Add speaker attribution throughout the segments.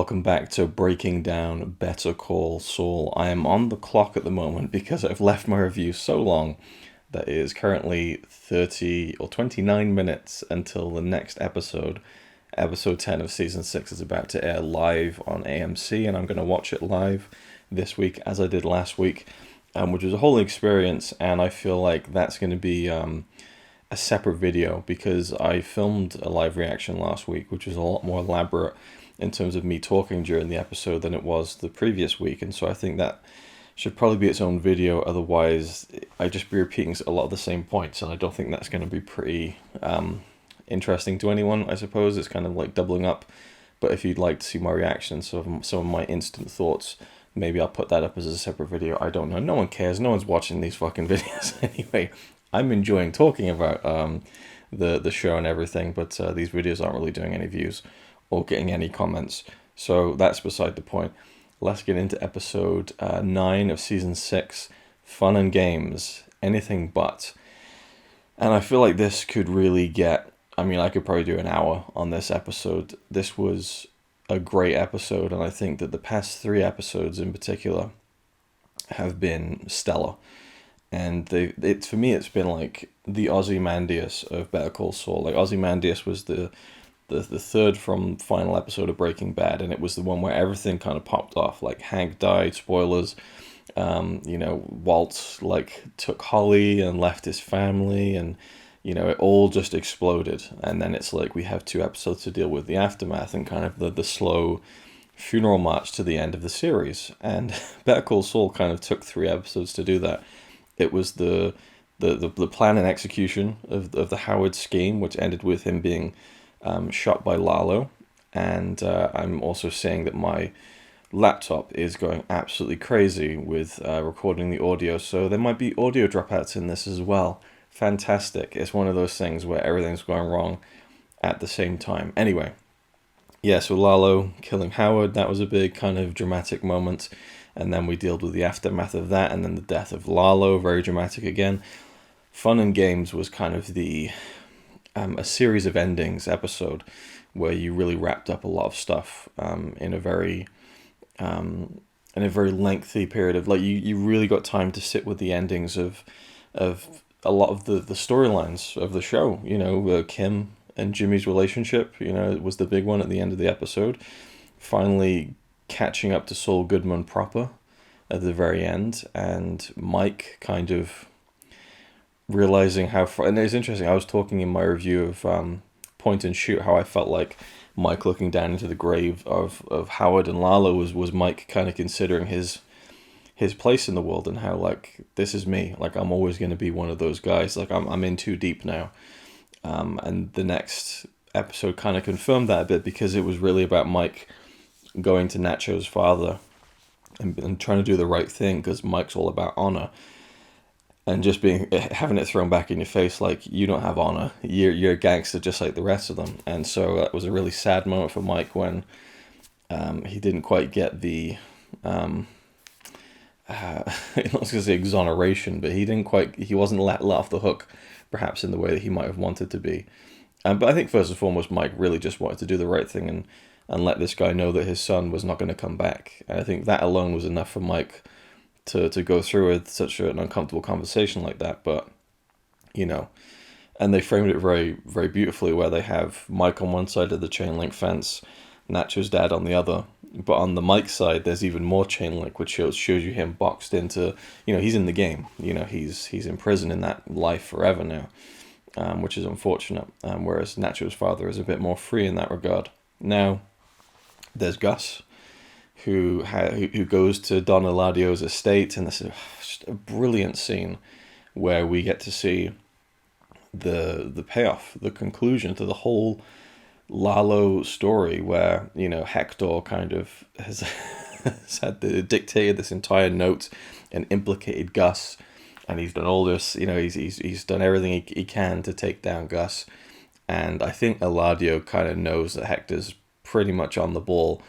Speaker 1: welcome back to Breaking Down Better Call Saul. I am on the clock at the moment because I've left my review so long that it is currently 30 or 29 minutes until the next episode. Episode 10 of Season 6 is about to air live on AMC, and I'm going to watch it live this week as I did last week, which was a whole experience, and I feel like that's going to be a separate video because I filmed a live reaction last week, which was a lot more elaborate in terms of me talking during the episode than it was the previous week, and so I think that should probably be its own video. Otherwise, I just be repeating a lot of the same points, and I don't think that's going to be pretty interesting to anyone. I suppose it's kind of like doubling up. But if you'd like to see my reaction, some of my instant thoughts, maybe I'll put that up as a separate video. I don't know. No one cares. No one's watching these fucking videos anyway. I'm enjoying talking about the show and everything, but these videos aren't really doing any views or getting any comments. So that's beside the point. Let's get into episode 9 of season 6, Fun and Games, Anything But. And I feel like this could really get, I could probably do an hour on this episode. This was a great episode, and I think that the past 3 episodes in particular have been stellar. And for me, it's been like the Ozymandias of Better Call Saul. Like, Ozymandias was the third from final episode of Breaking Bad, and it was the one where everything kind of popped off. Like, Hank died, spoilers. Walt took Holly and left his family, and it all just exploded. And then it's like we have 2 episodes to deal with the aftermath and kind of the slow funeral march to the end of the series. And Better Call Saul kind of took 3 episodes to do that. It was the plan and execution of the Howard scheme, which ended with him being shot by Lalo. And I'm also saying that my laptop is going absolutely crazy with recording the audio, so there might be audio dropouts in this as well. Fantastic. It's one of those things where everything's going wrong at the same time. Anyway, yeah, so Lalo killing Howard, that was a big kind of dramatic moment. And then we dealt with the aftermath of that, and then the death of Lalo, very dramatic again. Fun and Games was kind of the a series of endings episode where you really wrapped up a lot of stuff in a very lengthy period of, like, you really got time to sit with the endings of a lot of the storylines of the show. Kim and Jimmy's relationship, it was the big one at the end of the episode. Finally catching up to Saul Goodman proper at the very end, and Mike kind of realizing how far, and it's interesting, I was talking in my review of Point and Shoot how I felt like Mike looking down into the grave of Howard and Lalo was Mike kind of considering his place in the world, and how, like, this is me, like, I'm always going to be one of those guys, like, I'm in too deep now. And the next episode kind of confirmed that a bit, because it was really about Mike going to Nacho's father and trying to do the right thing, because Mike's all about honor, and just having it thrown back in your face, like, you don't have honor, you're a gangster just like the rest of them. And so that was a really sad moment for Mike when he didn't quite get the I was going to say exoneration, but he wasn't let off the hook perhaps in the way that he might have wanted to be. But I think first and foremost, Mike really just wanted to do the right thing and let this guy know that his son was not going to come back. And I think that alone was enough for Mike to go through with such an uncomfortable conversation like that. But, and they framed it very, very beautifully, where they have Mike on one side of the chain link fence, Nacho's dad on the other. But on the Mike side, there's even more chain link, which shows you him boxed into, he's in the game. He's in prison in that life forever now, which is unfortunate. Whereas Nacho's father is a bit more free in that regard. Now, there's Gus, who goes to Don Eladio's estate, and this is just a brilliant scene where we get to see the payoff, the conclusion to the whole Lalo story, where Hector kind of has dictated this entire note and implicated Gus, and he's done all this. He's done everything he can to take down Gus, and I think Eladio kind of knows that Hector's pretty much on the ball,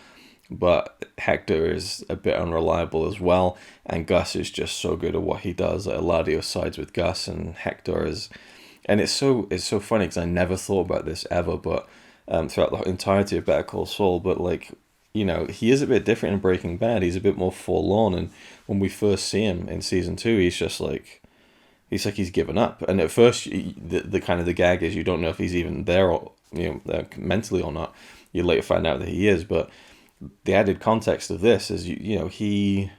Speaker 1: but Hector is a bit unreliable as well, and Gus is just so good at what he does that Eladio sides with Gus, and Hector is, and it's so funny because I never thought about this ever, but throughout the entirety of Better Call Saul, but, like, he is a bit different in Breaking Bad. He's a bit more forlorn, and when we first see him in season 2, he's like he's given up. And at first, the kind of the gag is you don't know if he's even there or mentally or not. You later find out that he is, but the added context of this is he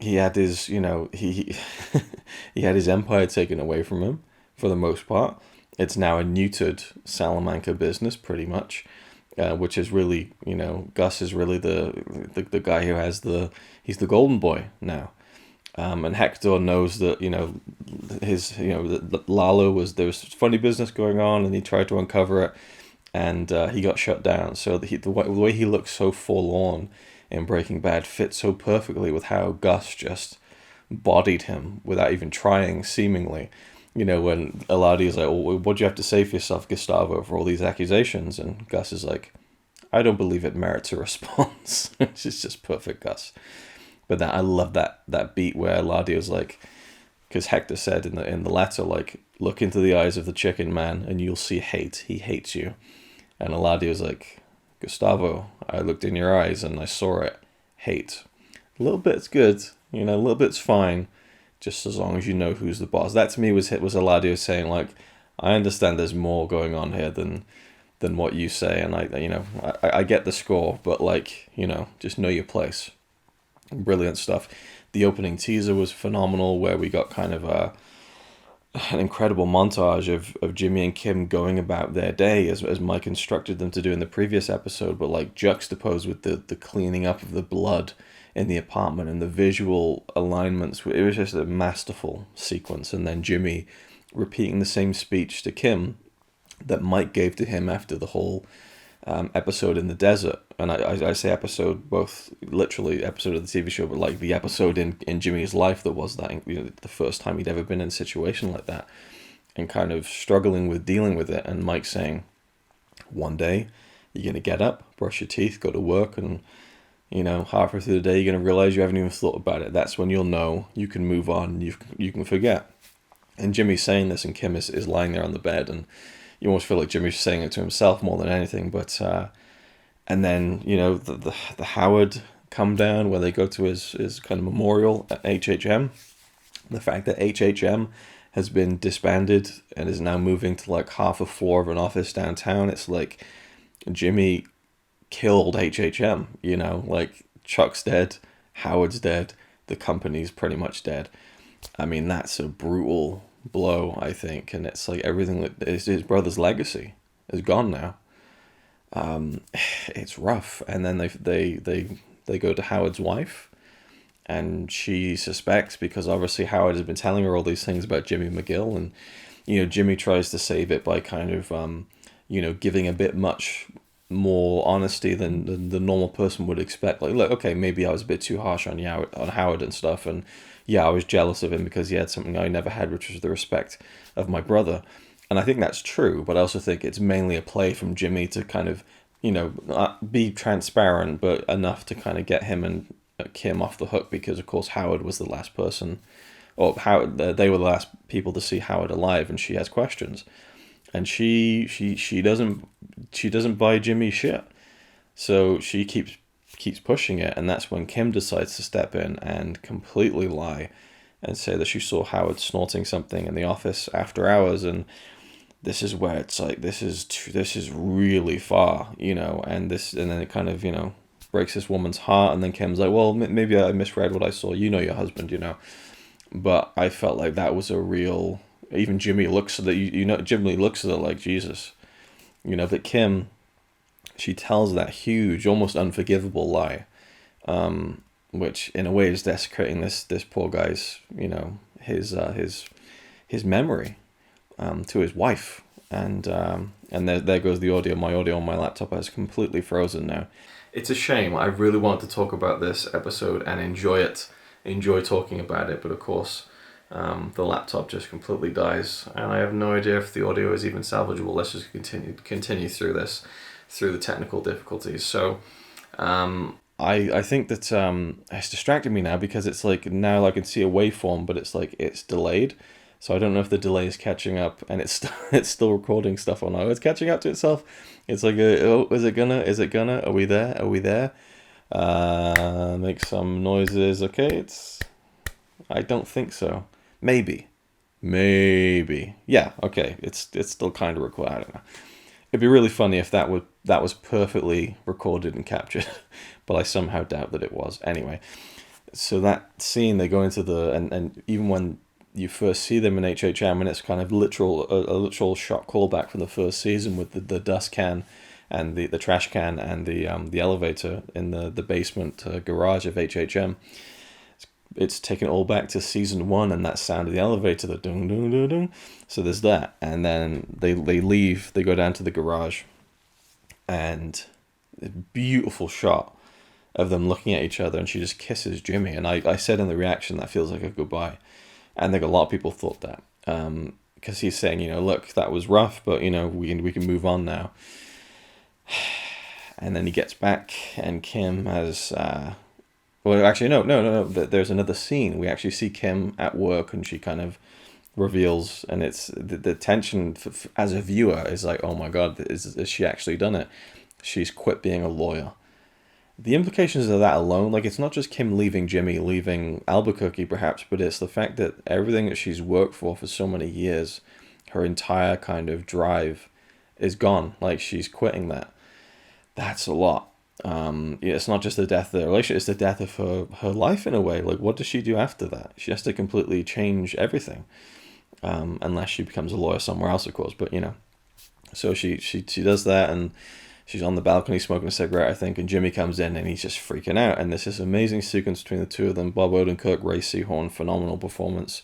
Speaker 1: had his he he had his empire taken away from him for the most part. It's now a neutered Salamanca business, pretty much, which is really, Gus is really the guy who he's the golden boy now. And Hector knows that, that Lalo there was funny business going on, and he tried to uncover it, and he got shut down. So the way he looks so forlorn in Breaking Bad fits so perfectly with how Gus just bodied him without even trying, seemingly. When Eladio's like, well, what do you have to say for yourself, Gustavo, for all these accusations? And Gus is like, I don't believe it merits a response. It's just perfect, Gus. But I love that beat where Eladio's like, because Hector said in the letter, like, look into the eyes of the chicken man and you'll see hate. He hates you. And Eladio's like, Gustavo, I looked in your eyes and I saw it. Hate. A little bit's good, a little bit's fine, just as long as you know who's the boss. That to me was Eladio saying, like, I understand there's more going on here than what you say, and I get the score, but just know your place. Brilliant stuff. The opening teaser was phenomenal, where we got kind of an incredible montage of Jimmy and Kim going about their day as Mike instructed them to do in the previous episode, but juxtaposed with the cleaning up of the blood in the apartment and the visual alignments. It was just a masterful sequence. And then Jimmy repeating the same speech to Kim that Mike gave to him after the whole episode in the desert. And I say episode, both literally episode of the TV show, but the episode in Jimmy's life that was that, the first time he'd ever been in a situation like that, and kind of struggling with dealing with it. And Mike saying, one day you're going to get up, brush your teeth, go to work, and halfway through the day, you're going to realize you haven't even thought about it. That's when you'll know you can move on, you can forget. And Jimmy's saying this, and Kim is lying there on the bed, and you almost feel like Jimmy's saying it to himself more than anything. But, and then, the Howard come down where they go to his kind of memorial at HHM. The fact that HHM has been disbanded and is now moving to half a floor of an office downtown. It's like Jimmy killed HHM, Chuck's dead, Howard's dead, the company's pretty much dead. I mean, that's a brutal blow, I think, and it's like everything that is his brother's legacy is gone now. It's rough. And then they go to Howard's wife, and she suspects, because obviously Howard has been telling her all these things about Jimmy McGill, and Jimmy tries to save it by kind of giving a bit much more honesty than the normal person would expect. Look, okay, maybe I was a bit too harsh on Howard and stuff, and yeah, I was jealous of him because he had something I never had, which was the respect of my brother. And I think that's true, but I also think it's mainly a play from Jimmy to kind of, be transparent, but enough to kind of get him and Kim off the hook, because of course Howard was the last person, or Howard, they were the last people to see Howard alive, and she has questions. And she doesn't buy Jimmy's shit, so she keeps pushing it, and that's when Kim decides to step in and completely lie, and say that she saw Howard snorting something in the office after hours, and this is where it's like this is really far, and then it kind of breaks this woman's heart, and then Kim's like, well, maybe I misread what I saw. Your husband, but I felt like that was a real. Even Jimmy looks at it, Jimmy looks at it like Jesus, but Kim, she tells that huge, almost unforgivable lie, which in a way is desecrating this poor guy's, his memory, to his wife, and there goes the audio. My audio on my laptop has completely frozen now. It's a shame. I really wanted to talk about this episode and enjoy talking about it, but of course. The laptop just completely dies, and I have no idea if the audio is even salvageable. Let's just continue through the technical difficulties. So, I think that it's distracted me now, because it's like now I can see a waveform, but it's like it's delayed. So I don't know if the delay is catching up, and it's still recording stuff or not. It's catching up to itself. It's like, is it gonna? Are we there? Make some noises. Okay, it's. I don't think so. Maybe. Maybe. Yeah, okay. It's still kind of recorded. I don't know. It'd be really funny if that was perfectly recorded and captured, but I somehow doubt that it was. Anyway, so that scene they go into and even when you first see them in HHM and it's kind of a literal shot callback from the first season with the dust can and the trash can and the elevator in the basement garage of HHM. It's taken it all back to season one and that sound of the elevator, the dung dung dung dung. So there's that, and then they leave. They go down to the garage, and a beautiful shot of them looking at each other, and she just kisses Jimmy. And I said in the reaction that feels like a goodbye, and I think a lot of people thought that because he's saying, look, that was rough, but we can move on now. And then he gets back, and Kim has. Well, actually, no. There's another scene. We actually see Kim at work, and she kind of reveals, and it's the tension as a viewer is like, oh my god, is she actually done it? She's quit being a lawyer. The implications of that alone, like, it's not just Kim leaving Jimmy, leaving Albuquerque perhaps, but it's the fact that everything that she's worked for so many years, her entire kind of drive is gone. Like, she's quitting that. That's a lot. It's not just the death of the relationship, it's the death of her life in a way. Like, what does she do after that? She has to completely change everything, unless she becomes a lawyer somewhere else, of course. But so she does that, and she's on the balcony smoking a cigarette, I think, and Jimmy comes in and he's just freaking out. And there's this amazing sequence between the two of them. Bob Odenkirk, Ray Seahorn, phenomenal performance.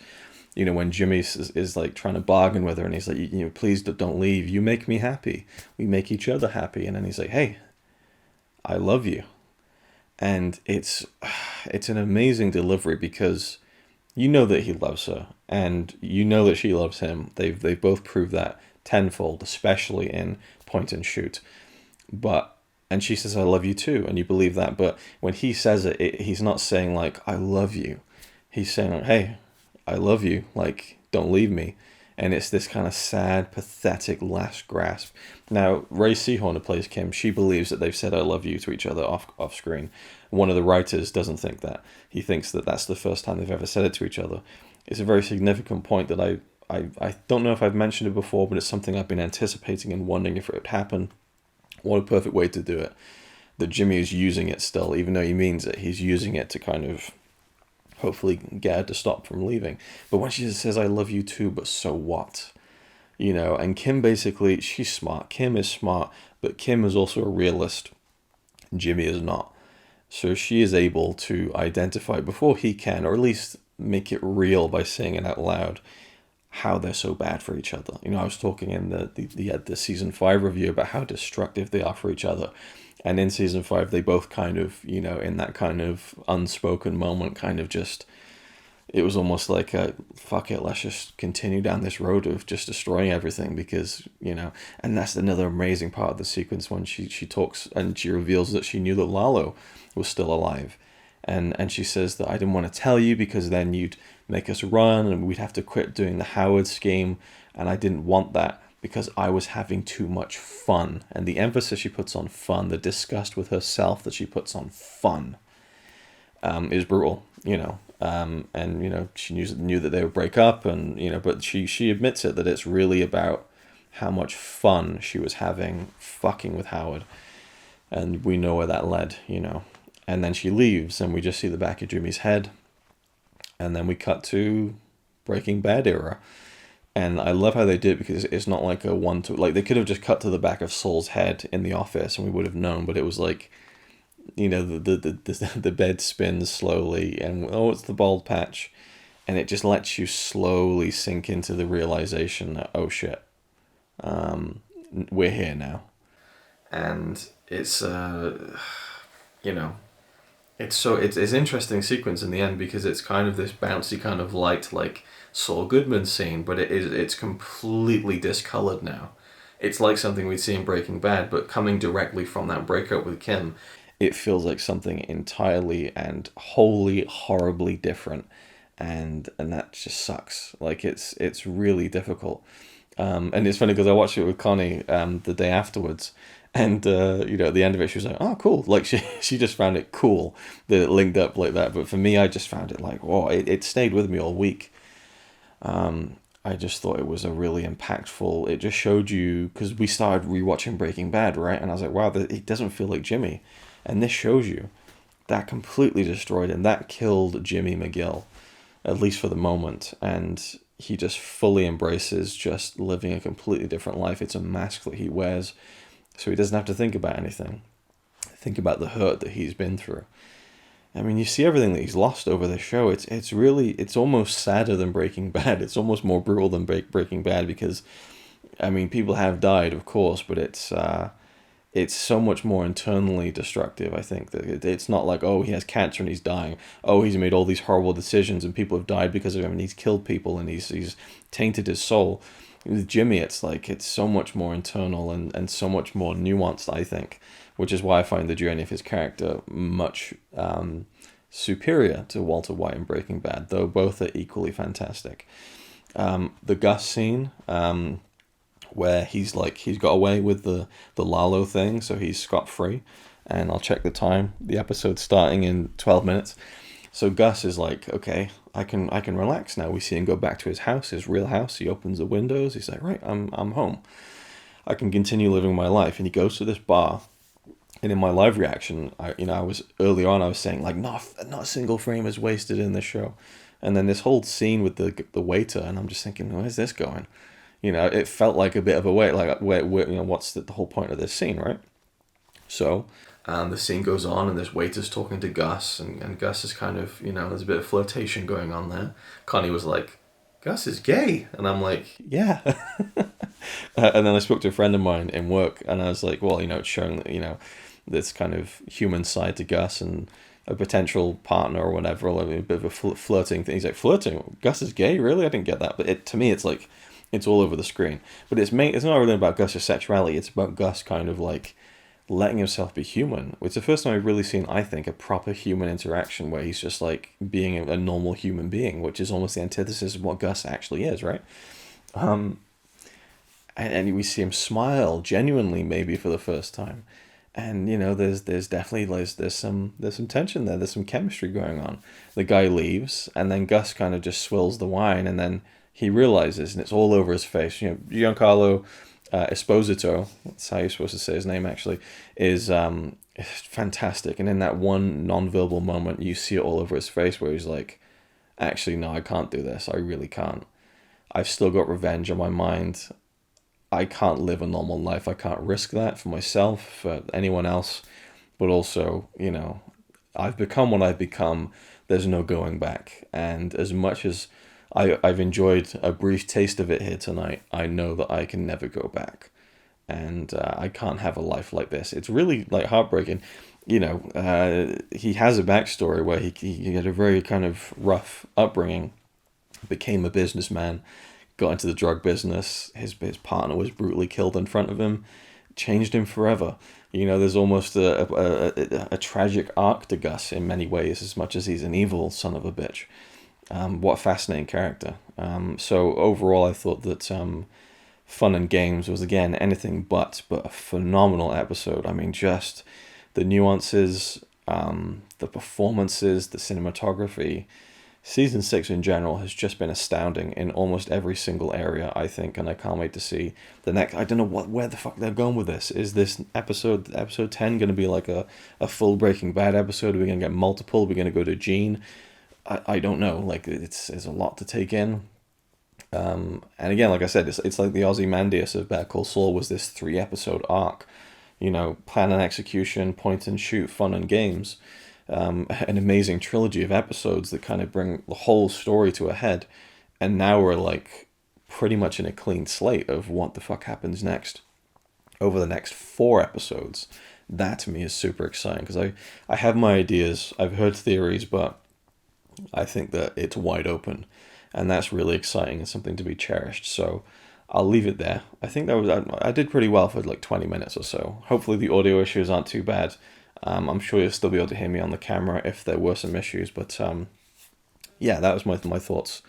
Speaker 1: When Jimmy is like trying to bargain with her, and he's like, please don't leave. You make me happy. We make each other happy. And then he's like, hey, I love you. And it's an amazing delivery because that he loves her and that she loves him. They've both proved that tenfold, especially in Point and Shoot. And she says, I love you too, and you believe that. But when he says it, he's not saying like, I love you. He's saying like, hey, I love you, like, don't leave me. And it's this kind of sad, pathetic last grasp. Now, Ray Seahorn, who plays Kim, she believes that they've said "I love you" to each other off screen. One of the writers doesn't think that. He thinks that that's the first time they've ever said it to each other. It's a very significant point that I don't know if I've mentioned it before, but it's something I've been anticipating and wondering if it would happen. What a perfect way to do it. That Jimmy is using it still, even though he means it. He's using it to kind of hopefully get her to stop from leaving. But when she just says, I love you too, but so what? And Kim basically, she's smart. Kim is smart, but Kim is also a realist. Jimmy is not. So she is able to identify before he can, or at least make it real by saying it out loud, how they're so bad for each other. I was talking in the season 5 review about how destructive they are for each other. And in season 5, they both kind of, in that kind of unspoken moment, kind of just, it was almost like a, fuck it, let's just continue down this road of just destroying everything because, and that's another amazing part of the sequence when she talks and she reveals that she knew that Lalo was still alive. And she says that I didn't want to tell you because then you'd make us run and we'd have to quit doing the Howard scheme. And I didn't want that because I was having too much fun. And the emphasis she puts on fun, the disgust with herself that she puts on fun, is brutal, and, she knew that they would break up and, but she admits it, that it's really about how much fun she was having fucking with Howard. And we know where that led, and then she leaves and we just see the back of Jimmy's head. And then we cut to Breaking Bad era. And I love how they did it because it's not like a one-to... Like, they could have just cut to the back of Saul's head in the office and we would have known. But it was like, the bed spins slowly and, oh, it's the bald patch. And it just lets you slowly sink into the realization that, oh, shit, we're here now. And it's, it's interesting sequence in the end because it's kind of this bouncy kind of light, like Saul Goodman scene, but it's completely discolored now. It's like something we'd see in Breaking Bad, but coming directly from that breakup with Kim, it feels like something entirely and wholly horribly different, and that just sucks. Like it's really difficult. And it's funny because I watched it with Connie the day afterwards, And at the end of it, she was like, "Oh, cool!" Like she just found it cool that it linked up like that. But for me, I just found it like, whoa! It stayed with me all week. I just thought it was a really impactful. It just showed you, because we started rewatching Breaking Bad, right? And I was like, wow, it doesn't feel like Jimmy, and this shows you that completely destroyed him. That killed Jimmy McGill, at least for the moment, and he just fully embraces just living a completely different life. It's a mask that he wears, so he doesn't have to think about anything. Think about the hurt that he's been through. I mean, you see everything that he's lost over the show. It's almost sadder than Breaking Bad. It's almost more brutal than Breaking Bad because, I mean, people have died, of course, but it's so much more internally destructive. I think that it's not like, oh, he has cancer and he's dying. Oh, he's made all these horrible decisions and people have died because of him and he's killed people and he's tainted his soul. With Jimmy, it's like it's so much more internal and so much more nuanced, I think, which is why I find the journey of his character much superior to Walter White in Breaking Bad, though both are equally fantastic. The Gus scene, where he's got away with the Lalo thing, so he's scot free, and I'll check the time. The episode's starting in 12 minutes. So Gus is like, okay, I can relax now. We see him go back to his house, his real house. He opens the windows. He's like, right, I'm home. I can continue living my life. And he goes to this bar. And in my live reaction, I was earlier on. I was saying like, not a single frame is wasted in this show. And then this whole scene with the waiter, and I'm just thinking, where's this going? It felt like a bit of a wait. Like, where what's the whole point of this scene, right? So, the scene goes on, and this waiter's talking to Gus, and Gus is kind of, there's a bit of flirtation going on there. Connie was like, Gus is gay. And I'm like, yeah. And then I spoke to a friend of mine in work, and I was like, well, it's showing that, this kind of human side to Gus and a potential partner or whatever, or a bit of a flirting thing. He's like, flirting? Gus is gay? Really? I didn't get that. But to me, it's like, it's all over the screen. But it's not really about Gus's sexuality. It's about Gus kind of like letting himself be human. It's the first time I've really seen, I think, a proper human interaction where he's just like being a normal human being, which is almost the antithesis of what Gus actually is, right? And we see him smile genuinely, maybe for the first time. And there's definitely there's some tension there. There's some chemistry going on. The guy leaves, and then Gus kind of just swills the wine, and then he realizes, and it's all over his face. Giancarlo Esposito, that's how you're supposed to say his name actually, is fantastic. And in that one non-verbal moment, you see it all over his face, where he's like, "Actually, no, I can't do this. I really can't. I've still got revenge on my mind. I can't live a normal life. I can't risk that for myself, for anyone else. But also, I've become what I've become. There's no going back. And as much as I've enjoyed a brief taste of it here tonight, I know that I can never go back. And I can't have a life like this." It's really like heartbreaking. He has a backstory where he had a very kind of rough upbringing, became a businessman, got into the drug business. His partner was brutally killed in front of him, changed him forever. There's almost a tragic arc to Gus in many ways, as much as he's an evil son of a bitch. What a fascinating character. So overall, I thought that Fun and Games was, again, anything but a phenomenal episode. I mean, just the nuances, the performances, the cinematography. Season 6 in general has just been astounding in almost every single area, I think, and I can't wait to see the next. I don't know where the fuck they're going with this. Is this episode 10 going to be like a full Breaking Bad episode? Are we going to get multiple? Are we going to go to Gene? I don't know. Like, it's a lot to take in. And again, like I said, it's like the Ozymandias of Better Call Saul was this 3-episode arc. Plan and execution, point and shoot, fun and games. An amazing trilogy of episodes that kind of bring the whole story to a head. And now we're like pretty much in a clean slate of what the fuck happens next over the next 4 episodes. That to me is super exciting because I have my ideas, I've heard theories, but I think that it's wide open, and that's really exciting and something to be cherished. So I'll leave it there. I think I did pretty well for like 20 minutes or so. Hopefully the audio issues aren't too bad. I'm sure you'll still be able to hear me on the camera if there were some issues, but yeah, that was my thoughts.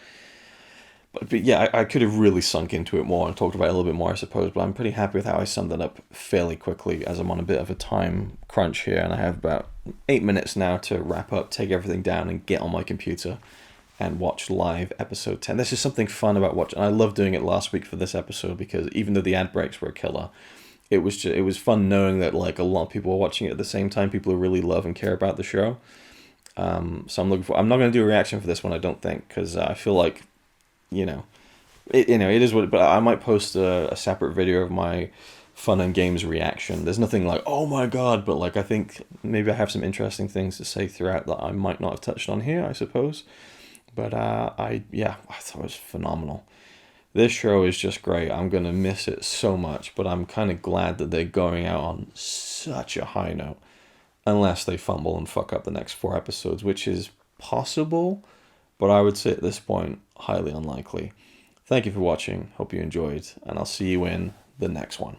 Speaker 1: But yeah, I could have really sunk into it more and talked about it a little bit more, I suppose. But I'm pretty happy with how I summed it up fairly quickly, as I'm on a bit of a time crunch here, and I have about 8 minutes now to wrap up, take everything down, and get on my computer and watch live episode 10. This is something fun about watching. I love doing it last week for this episode because even though the ad breaks were a killer, it was fun knowing that like a lot of people are watching it at the same time. People who really love and care about the show. So I'm looking for. I'm not going to do a reaction for this one, I don't think, because I feel like, you know, it is what. But I might post a separate video of my fun and games reaction. There's nothing like, oh my god, but like I think maybe I have some interesting things to say throughout that I might not have touched on here, I suppose. But I thought it was phenomenal. This show is just great. I'm gonna miss it so much, but I'm kind of glad that they're going out on such a high note. Unless they fumble and fuck up the next 4 episodes, which is possible, but I would say at this point, highly unlikely. Thank you for watching. Hope you enjoyed, and I'll see you in the next one.